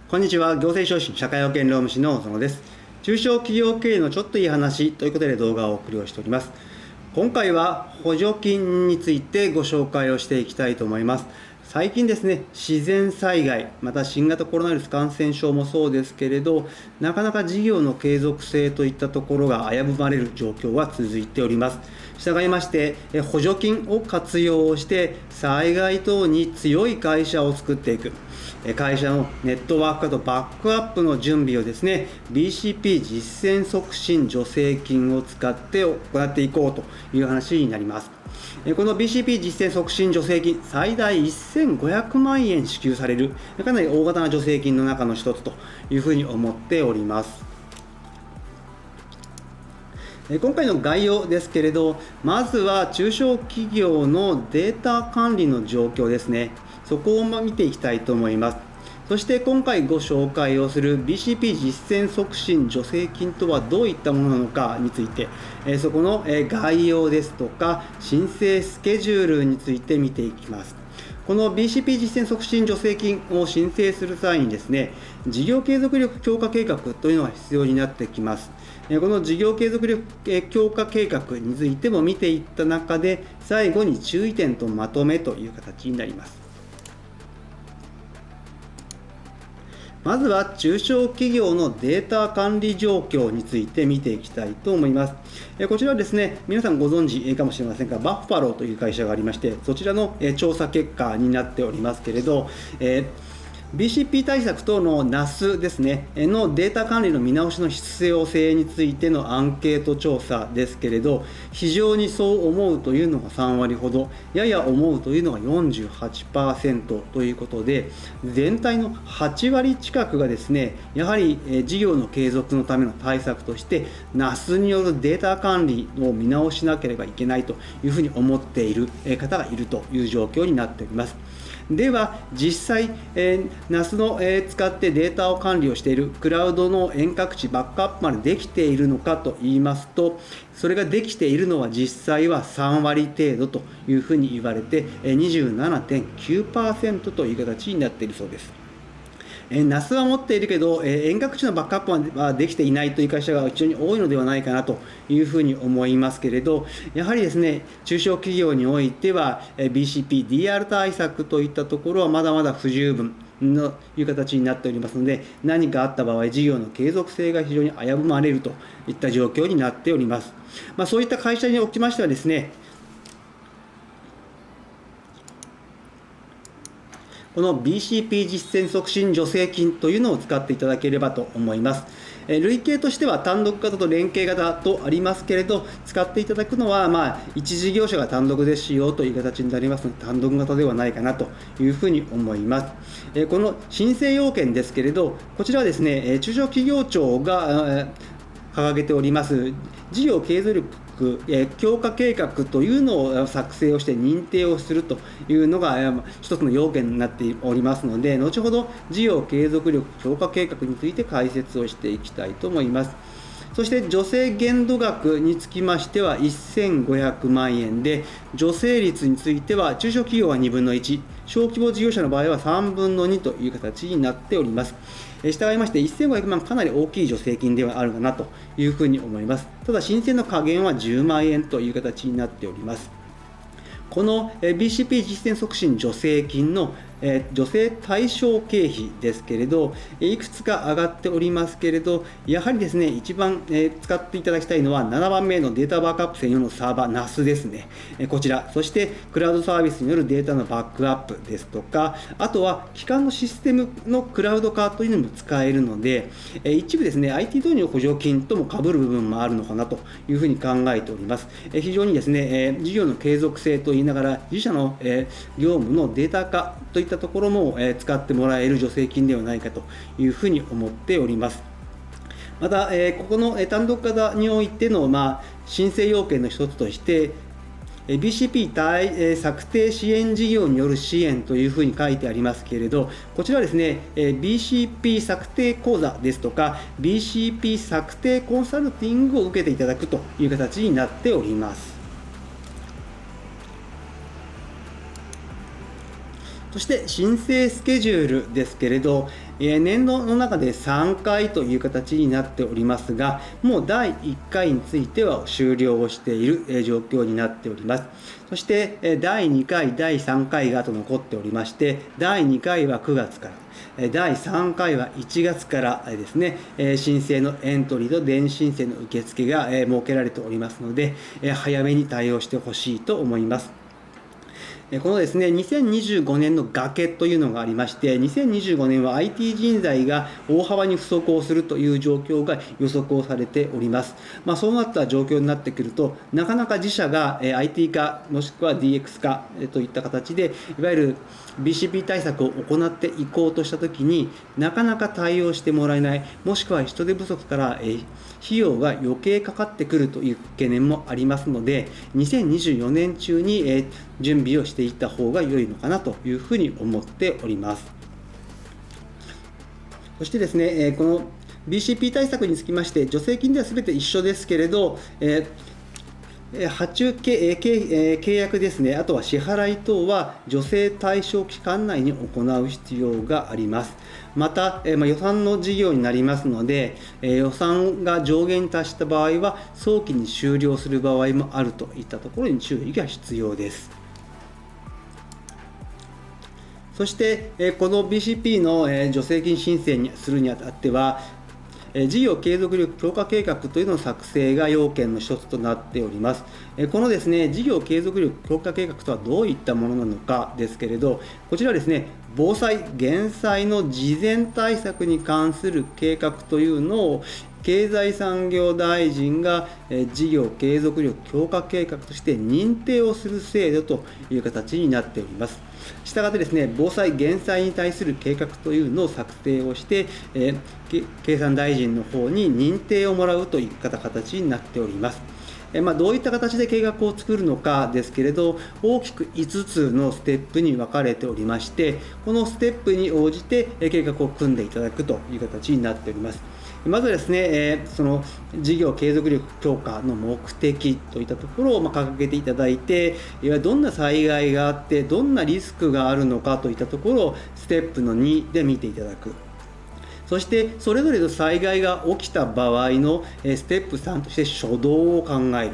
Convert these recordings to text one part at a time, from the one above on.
こんにちは。行政書士社会保険労務士の小園です。中小企業経営のちょっといい話ということで動画をお送りをしております。今回は補助金についてご紹介をしていきたいと思います。最近ですね、自然災害、また新型コロナウイルス感染症もそうですけれど、なかなか事業の継続性といったところが危ぶまれる状況は続いております。したがいまして、補助金を活用して災害等に強い会社を作っていく。会社のネットワーク化とバックアップの準備をですね、BCP 実践促進助成金を使って行っていこうという話になります。この BCP 実践促進助成金、最大1500万円支給される、かなり大型な助成金の中の一つというふうに思っております。今回の概要ですけれど、まずは中小企業のデータ管理の状況ですね。そこを見ていきたいと思います。そして今回ご紹介をする BCP 実践促進助成金とはどういったものなのかについて、そこの概要ですとか申請スケジュールについて見ていきます。この BCP 実践促進助成金を申請する際にですね、事業継続力強化計画というのが必要になってきます。この事業継続力強化計画についても見ていった中で、最後に注意点とまとめという形になります。まずは中小企業のデータ管理状況について見ていきたいと思います。こちらはですね、皆さんご存知かもしれませんが、バッファローという会社がありまして、そちらの調査結果になっておりますけれど、BCP 対策等の NAS ですねのデータ管理の見直しの必要性についてのアンケート調査ですけれど、非常にそう思うというのが3割ほど、やや思うというのが 48% ということで、全体の8割近くがですね、やはり事業の継続のための対策として NAS によるデータ管理を見直しなければいけないというふうに思っている方がいるという状況になっております。では実際、NAS の、使ってデータを管理をしているクラウドの遠隔地バックアップまでできているのかといいますと、それができているのは実際は3割程度というふうに言われて 27.9% という形になっているそうです。NAS は持っているけど、遠隔地のバックアップはできていないという会社が非常に多いのではないかなというふうに思いますけれど、やはりですね、中小企業においては BCP、DR 対策といったところはまだまだ不十分という形になっておりますので、何かあった場合、事業の継続性が非常に危ぶまれるといった状況になっております。そういった会社におきましてはですね、この BCP 実践促進助成金というのを使っていただければと思います。類型としては単独型と連携型とありますけれど、使っていただくのは、一事業者が単独で使用という形になりますので、単独型ではないかなというふうに思います。この申請要件ですけれど、こちらはですね、中小企業庁が掲げております事業継続力強化計画というのを作成をして認定をするというのが一つの要件になっておりますので、後ほど事業継続力強化計画について解説をしていきたいと思います。そして助成限度額につきましては1500万円で、助成率については中小企業は2分の1、小規模事業者の場合は3分の2という形になっております。したがいまして1500万かなり大きい助成金ではあるかなというふうに思います。ただ申請の下限は10万円という形になっております。この BCP 実践促進助成金の助成対象経費ですけれど、いくつか上がっておりますけれど、やはりですね、一番使っていただきたいのは7番目のデータバックアップ専用のサーバー NAS ですね。こちら、そしてクラウドサービスによるデータのバックアップですとか、あとは基幹のシステムのクラウド化というのも使えるので、一部ですね、IT 導入補助金とも被る部分もあるのかなというふうに考えております。非常にですね、事業の継続性といいながら、自社の業務のデータ化といったところも使ってもらえる助成金ではないかというふうに思っております。また、ここの単独型においての申請要件の一つとして、BCP 策定支援事業による支援というふうに書いてありますけれど、こちらはですね、BCP 策定講座ですとか、BCP 策定コンサルティングを受けていただくという形になっております。そして申請スケジュールですけれど、年度の中で3回という形になっておりますが、もう第1回については終了をしている状況になっております。そして第2回、第3回があと残っておりまして、第2回は9月から、第3回は1月からですね、申請のエントリーと電子申請の受付が設けられておりますので、早めに対応してほしいと思います。このですね、2025年の崖というのがありまして、2025年は IT 人材が大幅に不足をするという状況が予測をされております。そうなった状況になってくると、なかなか自社が IT 化、もしくは DX 化といった形で、いわゆる BCP 対策を行っていこうとしたときに、なかなか対応してもらえない、もしくは人手不足から費用が余計かかってくるという懸念もありますので、2024年中に準備をしていった方が良いのかなというふうに思っております。そしてですね、この BCP 対策につきまして、助成金では全て一緒ですけれど、発注契約ですね、あとは支払い等は助成対象期間内に行う必要があります。また、予算の事業になりますので、予算が上限に達した場合は早期に終了する場合もあるといったところに注意が必要です。そして、この BCP の助成金申請にするにあたっては、事業継続力強化計画というのの作成が要件の一つとなっております。このですね、事業継続力強化計画とはどういったものなのかですけれど、こちらはですね、防災・減災の事前対策に関する計画というのを経済産業大臣が事業継続力強化計画として認定をする制度という形になっております。したがってですね、防災・減災に対する計画というのを策定をして、経産大臣の方に認定をもらうといった形になっております。どういった形で計画を作るのかですけれど、大きく5つのステップに分かれておりまして、このステップに応じて計画を組んでいただくという形になっております。まずはですね、その事業継続力強化の目的といったところを掲げていただいて、どんな災害があって、どんなリスクがあるのかといったところをステップの2で見ていただく。そしてそれぞれの災害が起きた場合のステップ3として初動を考える。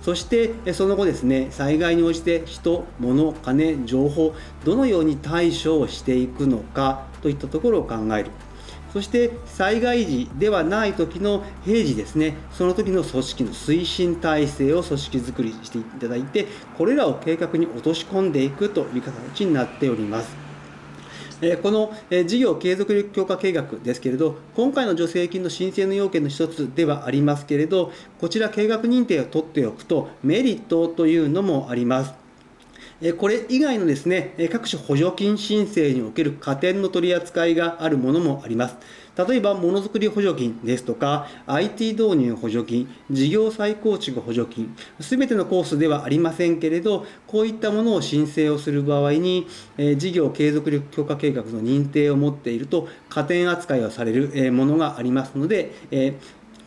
そしてその後ですね、災害に応じて人、物、金、情報、どのように対処をしていくのかといったところを考える。そして災害時ではない時の平時ですね、その時の組織の推進体制を組織づくりしていただいて、これらを計画に落とし込んでいくという形になっております。この事業継続力強化計画ですけれど、今回の助成金の申請の要件の一つではありますけれど、こちら計画認定を取っておくとメリットというのもあります。これ以外のですね、各種補助金申請における加点の取り扱いがあるものもあります。例えば、ものづくり補助金ですとか、IT 導入補助金、事業再構築補助金、すべてのコースではありませんけれど、こういったものを申請をする場合に、事業継続力強化計画の認定を持っていると、加点扱いをされるものがありますので、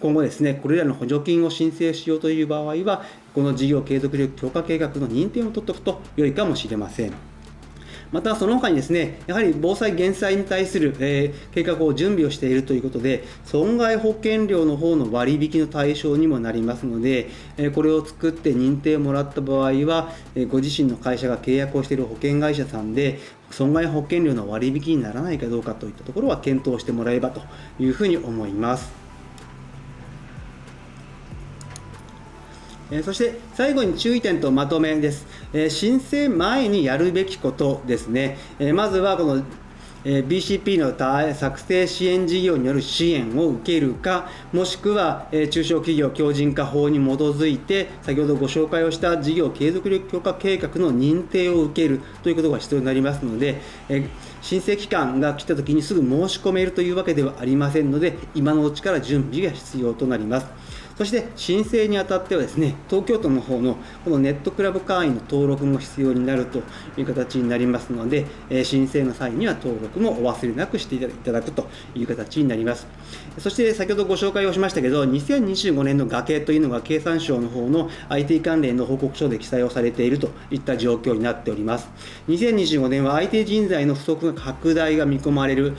今後ですね、これらの補助金を申請しようという場合は、この事業継続力強化計画の認定を取っておくと良いかもしれません。またその他にですね、やはり防災・減災に対する計画を準備をしているということで、損害保険料の方の割引の対象にもなりますので、これを作って認定をもらった場合は、ご自身の会社が契約をしている保険会社さんで、損害保険料の割引にならないかどうかといったところは検討してもらえればというふうに思います。そして最後に注意点とまとめです。申請前にやるべきことですね。まずはこのBCP の作成支援事業による支援を受けるか、もしくは中小企業強靭化法に基づいて先ほどご紹介をした事業継続力強化計画の認定を受けるということが必要になりますので、申請期間が来たときにすぐ申し込めるというわけではありませんので、今のうちから準備が必要となります。そして申請にあたってはですね、東京都の方のこのネットクラブ会員の登録も必要になるという形になりますので、申請の際には登録もお忘れなくしていただくという形になります。そして先ほどご紹介をしましたけど、2025年の合計というのが経産省の方の IT 関連の報告書で記載をされているといった状況になっております。2025年は IT 人材の不足が拡大が見込まれる、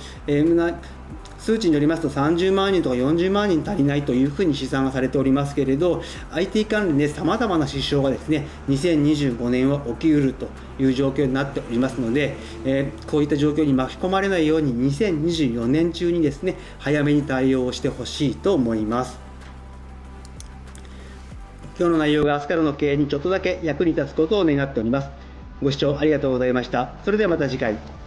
数値によりますと30万人とか40万人足りないというふうに試算がされておりますけれど、 IT 関連でさまざまな支障がですね、2025年は起きうるという状況になっておりますので、こういった状況に巻き込まれないように2024年中にですね、早めに対応してほしいと思います。今日の内容が明日からの経営にちょっとだけ役に立つことを願っております。ご視聴ありがとうございました。それではまた次回。